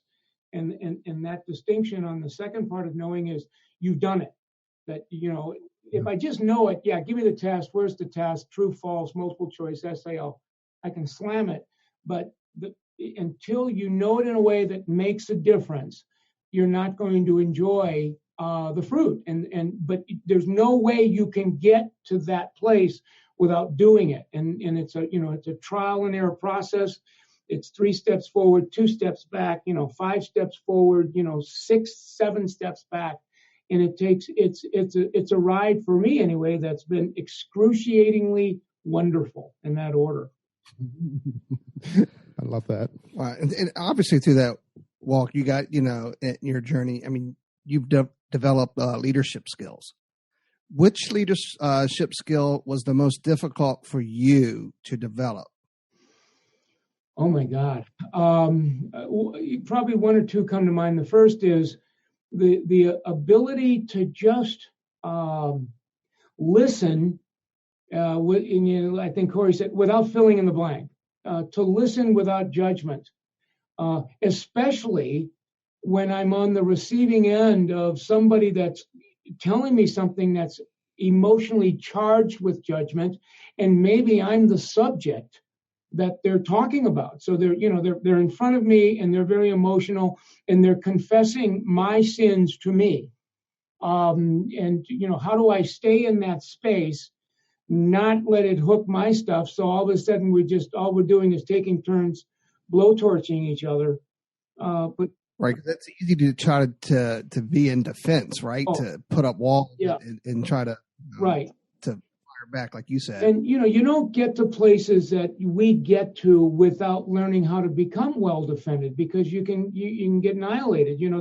And that distinction on the second part of knowing is you've done it. That if I just know it, yeah, give me the test. Where's the test? True, false, multiple choice, SAL. I can slam it, but until you know it in a way that makes a difference, you're not going to enjoy the fruit. But there's no way you can get to that place without doing it. And it's a trial and error process. It's 3 steps forward, 2 steps back, 5 steps forward, 6, 7 steps back. And it's a ride for me anyway that's been excruciatingly wonderful in that order. I love that. And obviously through that walk, you got, in your journey, I mean, you've developed leadership skills. Which leadership skill was the most difficult for you to develop? Oh my God. Probably one or two come to mind. The first is the ability to just listen, I think Corey said, without filling in the blank, to listen without judgment. Especially when I'm on the receiving end of somebody that's telling me something that's emotionally charged with judgment, and maybe I'm the subject that they're talking about. So they're in front of me and they're very emotional and they're confessing my sins to me. And how do I stay in that space, not let it hook my stuff? So all of a sudden all we're doing is taking turns blowtorching each other, but right, that's easy to try to be in defense, right? To put up walls and try to to fire back, like you said. And you don't get to places that we get to without learning how to become well defended, because you can get annihilated. You're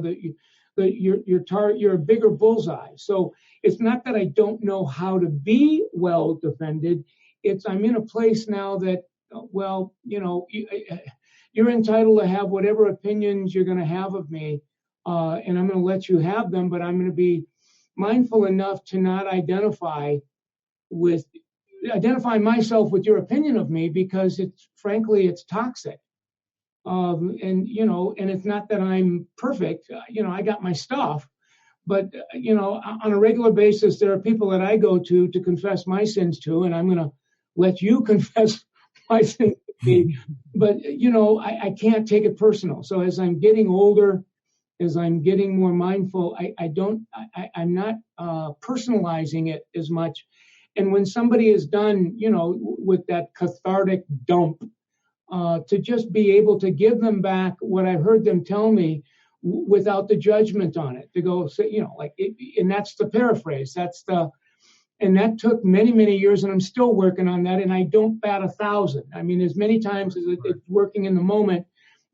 a bigger bullseye. So it's not that I don't know how to be well defended. It's I'm in a place now that you're entitled to have whatever opinions you're going to have of me, and I'm going to let you have them, but I'm going to be mindful enough to not identify myself with your opinion of me, because it's toxic. And it's not that I'm perfect. I got my stuff, but on a regular basis, there are people that I go to confess my sins to, and I'm going to let you confess my sins to me. But I can't take it personal. So as I'm getting older, as I'm getting more mindful, I'm not personalizing it as much. And when somebody is done, with that cathartic dump, to just be able to give them back what I heard them tell me without the judgment on it, to go say, and that's the paraphrase. And that took many, many years, and I'm still working on that. And I don't bat 1,000. I mean, as many times as it's working in the moment,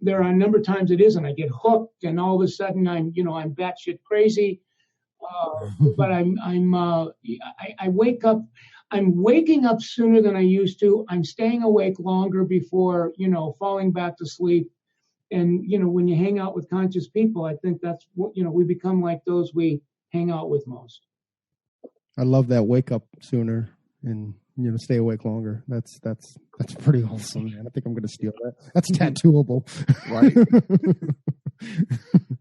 there are a number of times it isn't. I get hooked, and all of a sudden I'm batshit crazy. But I wake up. I'm waking up sooner than I used to. I'm staying awake longer before, falling back to sleep. And, when you hang out with conscious people, I think that's what, we become like those we hang out with most. I love that, wake up sooner and, stay awake longer. That's pretty awesome, man. I think I'm going to steal that. That's tattooable. Right.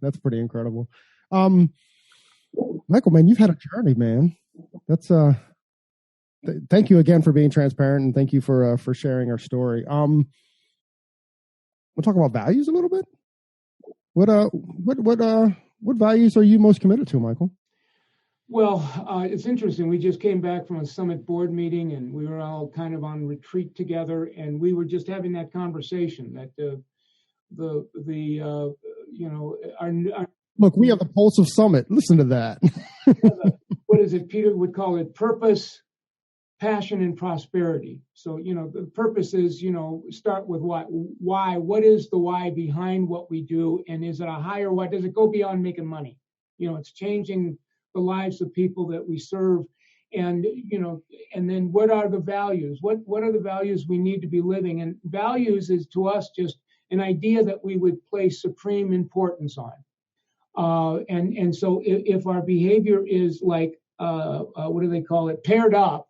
That's pretty incredible. Michael, man, you've had a journey, man. That's, thank you again for being transparent, and thank you for sharing our story. We'll talk about values a little bit. What values are you most committed to, Michael? Well, it's interesting. We just came back from a summit board meeting, and we were all kind of on retreat together, and we were just having that conversation that our look, we have the pulse of Summit. Listen to that. What is it? Peter would call it purpose, passion, and prosperity. So, the purpose is, start with why. What is the why behind what we do? And is it a higher why? Does it go beyond making money? It's changing the lives of people that we serve. And, and then what are the values? What are the values we need to be living? And values is to us just an idea that we would place supreme importance on. And so if our behavior is like, what do they call it? Paired up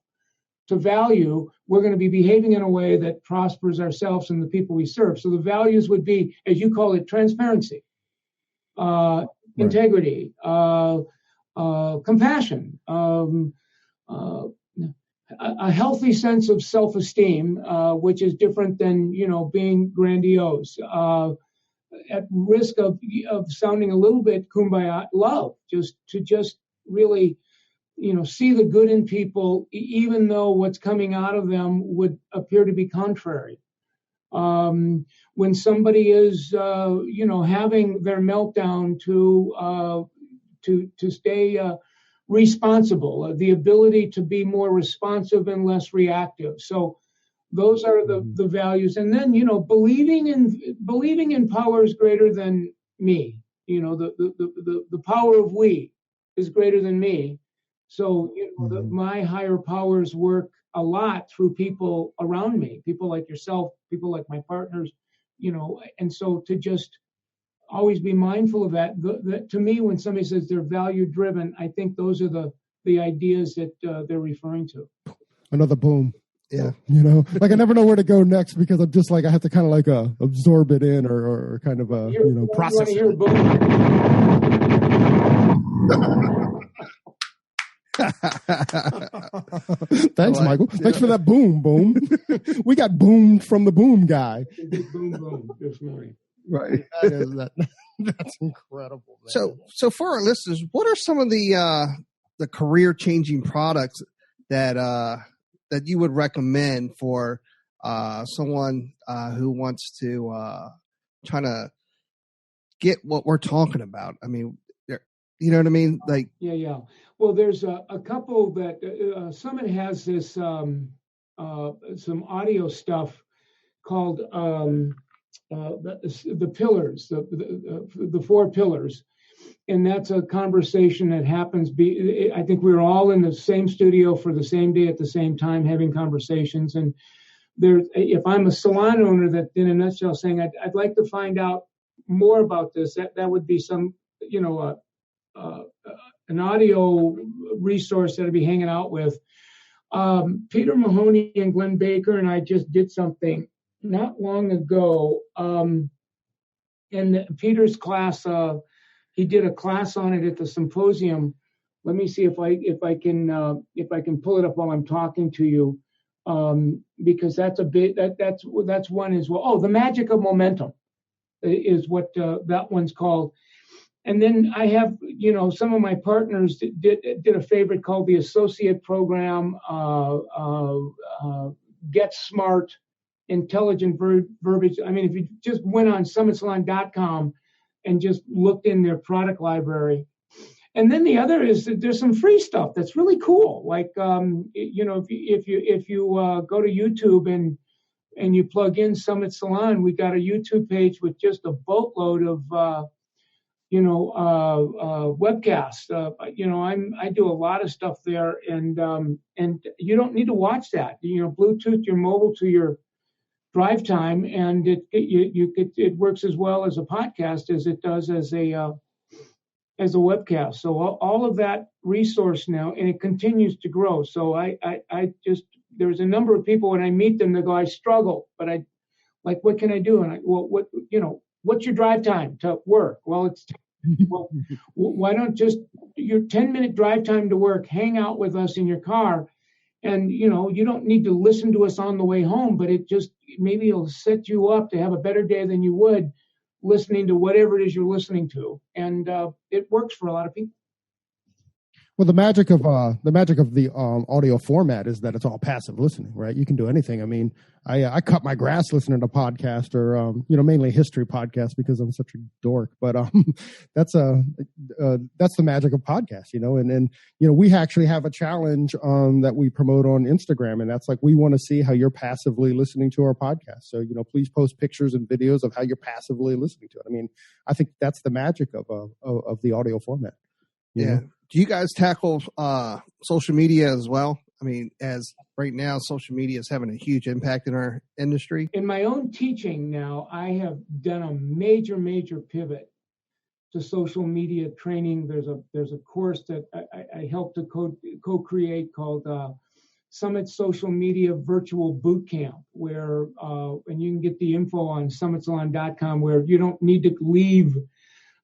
to value, we're going to be behaving in a way that prospers ourselves and the people we serve. So the values would be, as you call it, transparency, right. Integrity, compassion, a healthy sense of self-esteem, which is different than, being grandiose, at risk of sounding a little bit kumbaya, love, just really, see the good in people, even though what's coming out of them would appear to be contrary. When somebody is, having their meltdown, to stay responsible, the ability to be more responsive and less reactive. So those are the values. And then, believing in powers greater than me. The power of we is greater than me. So, my higher powers work a lot through people around me, people like yourself, people like my partners, and so to just always be mindful of that. To me, when somebody says they're value driven, I think those are the ideas that they're referring to. Another boom. Yeah. Like I never know where to go next because I'm just like, I have to kind of like absorb it in or kind of, process it. Thanks, Michael. Thanks for that boom. We got boomed from the boom guy. Boom this morning. Right. That's incredible. Man. So for our listeners, what are some of the career changing products that you would recommend for someone who wants to try to get what we're talking about? I mean, you know what I mean? Like, yeah. Well, there's a couple that Summit has this some audio stuff called the pillars, the 4 pillars, and that's a conversation that happens. I think we were all in the same studio for the same day at the same time having conversations. And if I'm a salon owner, that in a nutshell saying I'd like to find out more about this, that would be some an audio resource that I'd be hanging out with. Peter Mahoney and Glenn Baker and I just did something not long ago. In Peter's class, he did a class on it at the symposium. Let me see if I can pull it up while I'm talking to you, because that's a bit that's one as well. Oh, the magic of momentum is what that one's called. And then I have, some of my partners did a favorite called the Associate Program, Get Smart, Intelligent Verbiage. I mean, if you just went on summitsalon.com and just looked in their product library. And then the other is that there's some free stuff that's really cool. Like, if you go to YouTube and you plug in Summit Salon, we got a YouTube page with just a boatload of, webcasts. I do a lot of stuff there, and you don't need to watch that. Bluetooth your mobile to your drive time, and it works as well as a podcast as it does as a webcast. So all of that resource now, and it continues to grow. So I just, there's a number of people when I meet them, they go, I struggle, but I like, what can I do? And what's your drive time to work? Well, why don't just your 10-minute drive time to work, hang out with us in your car. And, you don't need to listen to us on the way home, but maybe it'll set you up to have a better day than you would listening to whatever it is you're listening to. And it works for a lot of people. Well, the magic of the audio format is that it's all passive listening, right? You can do anything. I mean, I cut my grass listening to podcasts or mainly history podcasts because I'm such a dork. But that's the magic of podcasts, And we actually have a challenge that we promote on Instagram, and that's like, we want to see how you're passively listening to our podcast. So please post pictures and videos of how you're passively listening to it. I mean, I think that's the magic of the audio format. Yeah. Do you guys tackle social media as well? I mean, as right now, social media is having a huge impact in our industry. In my own teaching now, I have done a major, major pivot to social media training. There's a course that I helped to co-create called Summit Social Media Virtual Boot Camp, where and you can get the info on summitsalon.com, where you don't need to leave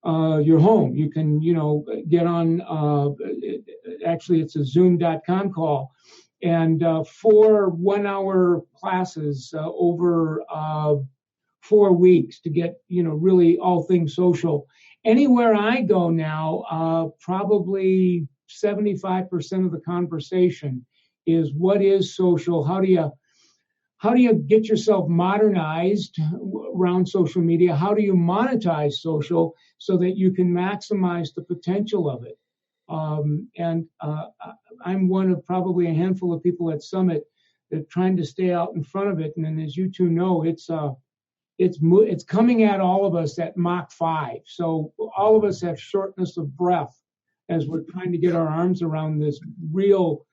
your home. You can, get on, actually it's a zoom.com call, and 4 1-hour classes over 4 weeks to get, really all things social. Anywhere I go now, probably 75% of the conversation is what is social? How do you get yourself modernized around social media? How do you monetize social so that you can maximize the potential of it? I'm one of probably a handful of people at Summit that are trying to stay out in front of it. And then, as you two know, it's coming at all of us at Mach 5. So all of us have shortness of breath as we're trying to get our arms around this real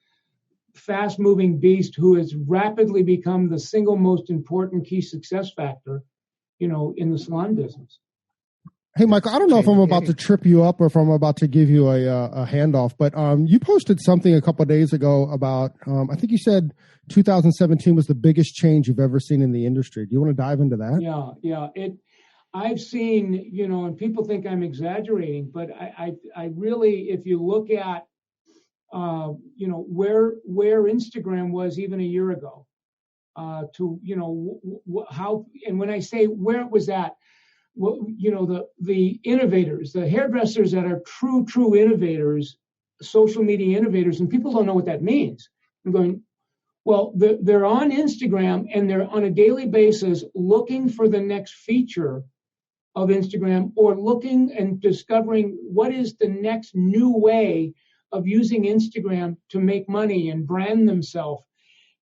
fast-moving beast who has rapidly become the single most important key success factor, in the salon business. Hey, Michael, I don't know if I'm about to trip you up or if I'm about to give you a handoff, but you posted something a couple of days ago about, I think you said 2017 was the biggest change you've ever seen in the industry. Do you want to dive into that? Yeah. I've seen, and people think I'm exaggerating, but I really, if you look at, where Instagram was even a year ago, how, and when I say where it was at, the innovators, the hairdressers that are true innovators, social media innovators, and people don't know what that means. I'm going, well, they're on Instagram and they're on a daily basis looking for the next feature of Instagram, or looking and discovering what is the next new way of using Instagram to make money and brand themselves.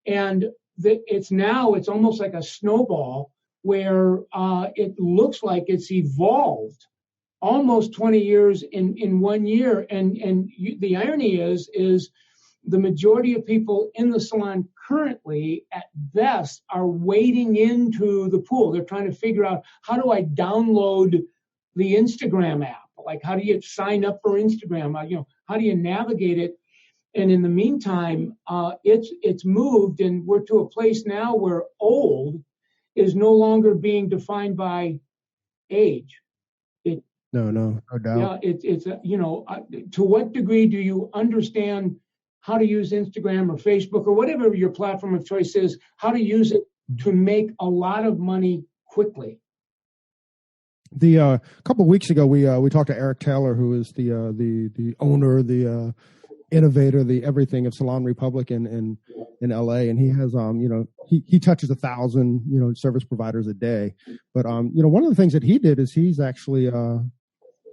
And it's almost like a snowball where it looks like it's evolved almost 20 years in 1 year. And the irony is the majority of people in the salon currently, at best, are wading into the pool. They're trying to figure out, how do I download the Instagram app? Like, how do you sign up for Instagram? How do you navigate it? And in the meantime, it's moved, and we're to a place now where old is no longer being defined by age. No doubt. Yeah, to what degree do you understand how to use Instagram or Facebook or whatever your platform of choice is, how to use it to make a lot of money quickly? A couple of weeks ago, we talked to Eric Taylor, who is the owner, the innovator, the everything of Salon Republic in LA, and he has he touches 1,000 service providers a day. But one of the things that he did is he's actually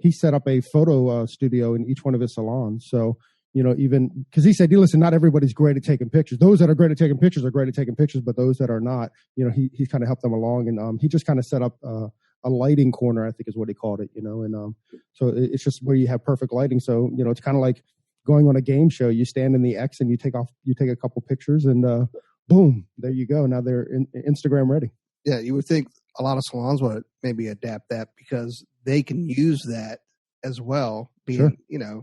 he set up a photo studio in each one of his salons. So even because he said, listen, not everybody's great at taking pictures. Those that are great at taking pictures are great at taking pictures, but those that are not, he kind of helped them along, and he just kind of set up a lighting corner, I think is what he called it, and so it's just where you have perfect lighting. So it's kind of like going on a game show. You stand in the X and you take a couple pictures, and boom, there you go. Now they're Instagram ready. Yeah, you would think a lot of salons would maybe adapt that because they can use that as well, being Sure.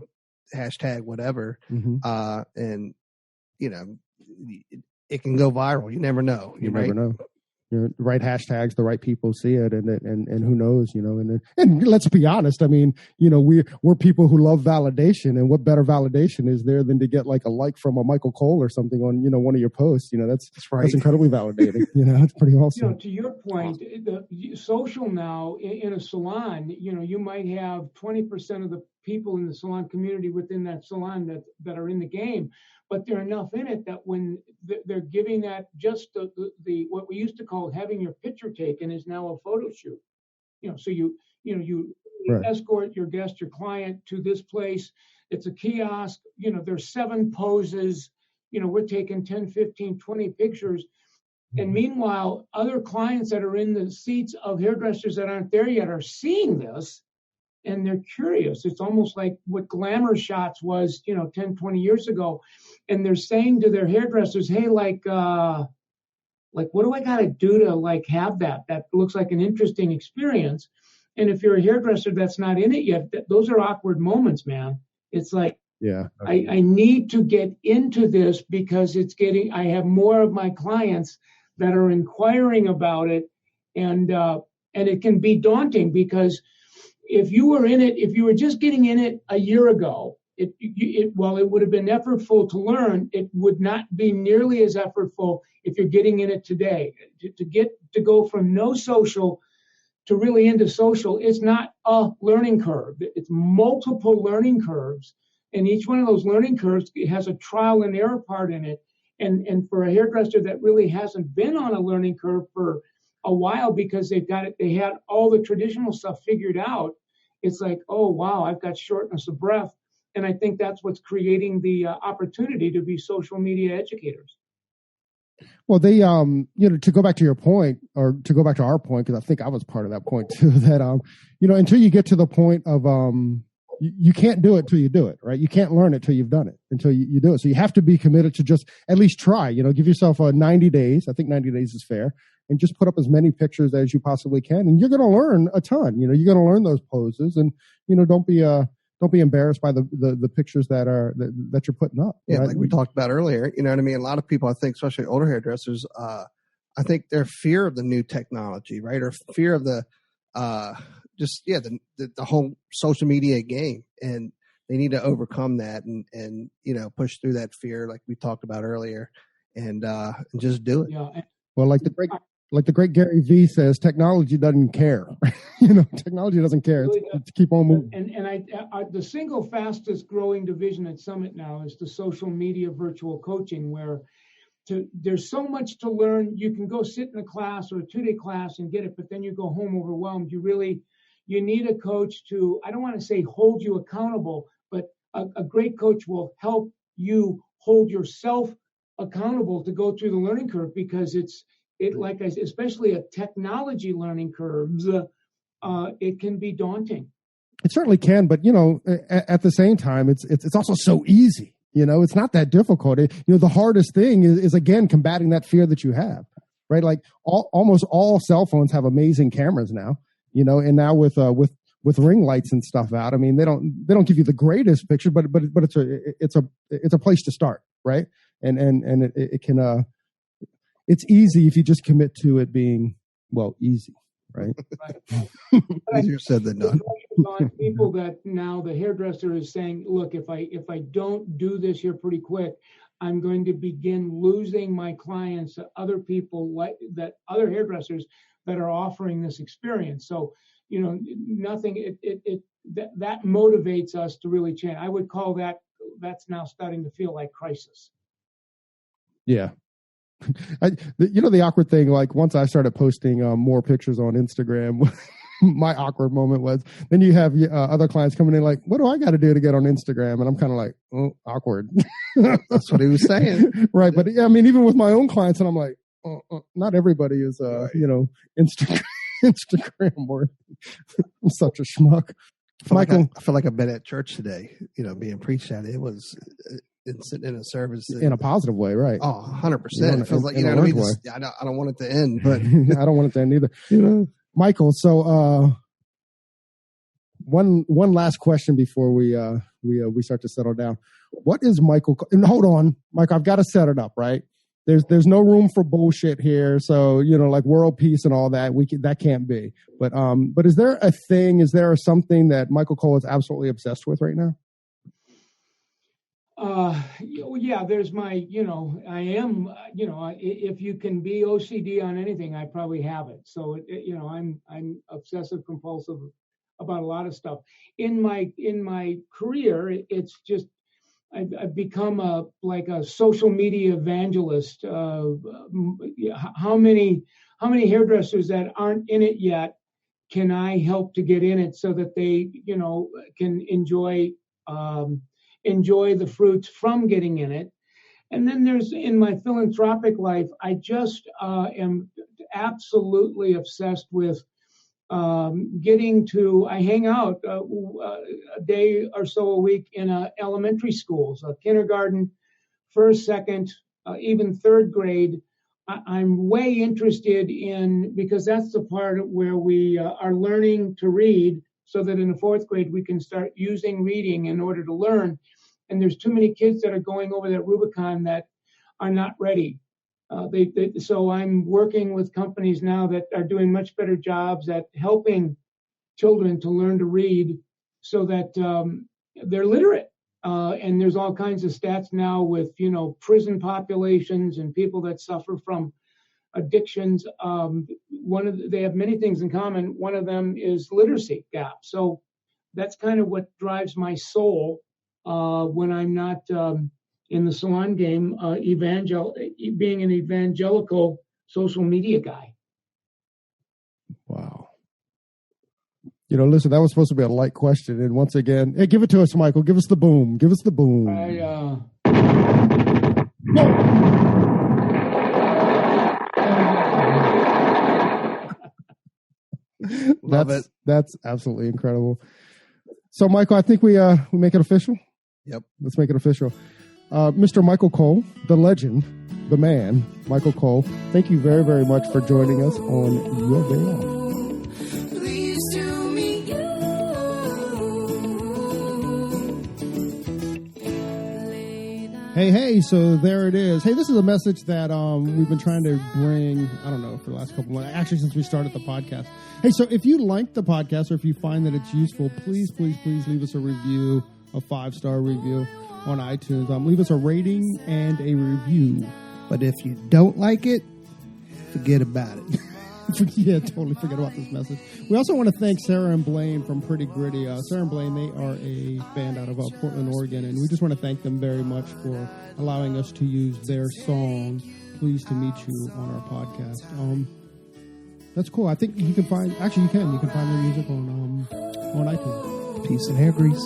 Hashtag whatever, Mm-hmm. and it can go viral. You never know. You never know. The right hashtags, the right people see it, and who knows, and let's be honest. I mean, we're people who love validation, and what better validation is there than to get like a like from a Michael Cole or something on one of your posts? That's right. That's incredibly validating. It's pretty awesome. To your point, the social now in a salon, you might have 20% of the people in the salon community within that salon that are in the game. But there are enough in it that when they're giving that just the what we used to call having your picture taken is now a photo shoot. So you Right. escort your guest, your client to this place. It's a kiosk. There's 7 poses. We're taking 10, 15, 20 pictures. And meanwhile, other clients that are in the seats of hairdressers that aren't there yet are seeing this. And they're curious. It's almost like what glamour shots was, 10, 20 years ago. And they're saying to their hairdressers, hey, what do I got to do to have that? That looks like an interesting experience. And if you're a hairdresser that's not in it yet, those are awkward moments, man. It's like, yeah, I need to get into this because I have more of my clients that are inquiring about it. And it can be daunting because if you were just getting in it a year ago, while it would have been effortful to learn, it would not be nearly as effortful if you're getting in it today. To go from no social to really into social, it's not a learning curve. It's multiple learning curves, and each one of those learning curves has a trial and error part in it. And for a hairdresser that really hasn't been on a learning curve for a while because they had all the traditional stuff figured out, it's like, oh, wow, I've got shortness of breath. And I think that's what's creating the opportunity to be social media educators. Well, they, to go back to your point, or to go back to our point, because I think I was part of that point too, that, until you get to the point of, you can't do it till you do it, right? You can't learn it till you've done it, until you do it. So you have to be committed to just at least try, give yourself 90 days. I think 90 days is fair. And just put up as many pictures as you possibly can. And you're going to learn a ton. You're going to learn those poses, and, don't be embarrassed by the pictures that you're putting up. Yeah. Right? Like we talked about earlier, you know what I mean? A lot of people, I think, especially older hairdressers, I think their fear of the new technology, right? Or fear of the whole social media game. And they need to overcome that and push through that fear, like we talked about earlier, and just do it. Yeah. Well, like the great Gary Vee says, technology doesn't care. Technology doesn't care. It's keep on moving. And I the single fastest growing division at Summit now is the social media virtual coaching, where there's so much to learn. You can go sit in a class or a 2-day class and get it, but then you go home overwhelmed. You need a coach to, I don't want to say hold you accountable, but a great coach will help you hold yourself accountable to go through the learning curve, because especially a technology learning curves, it can be daunting. It certainly can, but at the same time, it's also so easy. It's not that difficult. The hardest thing is again combating that fear that you have, right? Like almost all cell phones have amazing cameras now, and now with ring lights and stuff out. I mean, they don't give you the greatest picture, but it's a place to start, right? And it can it's easy if you just commit to it being easy, right? Easier said than done. People that now the hairdresser is saying, look, if I don't do this here pretty quick, I'm going to begin losing my clients to other people other hairdressers that are offering this experience. So, nothing. That motivates us to really change. I would call that's now starting to feel like crisis. Yeah. The awkward thing, like once I started posting more pictures on Instagram, my awkward moment was then you have other clients coming in like, what do I got to do to get on Instagram? And I'm kind of like, oh, awkward. That's what he was saying. Right. But I mean, even with my own clients, and I'm like, not everybody is, Instagram worthy. I'm such a schmuck. Michael, I feel like I've been at church today, being preached at. It was sitting in a service. In a positive way, right? Oh, 100%. It feels like, what I mean? I don't want it to end, but I don't want it to end either. Michael, so one last question before we start to settle down. What is Michael? And hold on, Mike, I've got to set it up, right? There's no room for bullshit here. So, like world peace and all that, that can't be. But is there a thing, is there something that Michael Cole is absolutely obsessed with right now? Yeah, there's my, I am, if you can be OCD on anything, I probably have it. So, I'm obsessive compulsive about a lot of stuff. In my career, it's just, I've become a social media evangelist. How many hairdressers that aren't in it yet can I help to get in it so that they, can enjoy the fruits from getting in it? And then there's in my philanthropic life, I just am absolutely obsessed with I hang out a day or so a week in elementary schools, kindergarten, first, second, even third grade. I'm way interested in, because that's the part where we are learning to read, so that in the fourth grade we can start using reading in order to learn. And there's too many kids that are going over that Rubicon that are not ready. So I'm working with companies now that are doing much better jobs at helping children to learn to read so that they're literate. And there's all kinds of stats now with, prison populations and people that suffer from addictions. They have many things in common. One of them is literacy gap. So that's kind of what drives my soul when I'm not in the salon game, being an evangelical social media guy. Wow. Listen, that was supposed to be a light question. And once again, hey, give it to us, Michael. Give us the boom. Give us the boom. Love it. That's absolutely incredible. So, Michael, I think we make it official. Yep. Let's make it official. Mr. Michael Cole, the legend, the man, Michael Cole, thank you very, very much for joining us on Your Day Off. Please do me Hey, so there it is. Hey, this is a message that we've been trying to bring, I don't know, for the last couple of months, actually since we started the podcast. Hey, so if you like the podcast or if you find that it's useful, please leave us a review, a 5-star review on iTunes. Leave us a rating and a review. But if you don't like it, forget about it. Yeah, totally forget about this message. We also want to thank Sarah and Blaine from Pretty Gritty. Sarah and Blaine, they are a band out of Portland, Oregon, and we just want to thank them very much for allowing us to use their song, Pleased to Meet You, on our podcast. That's cool. I think you can find their music on iTunes. Peace and hair grease.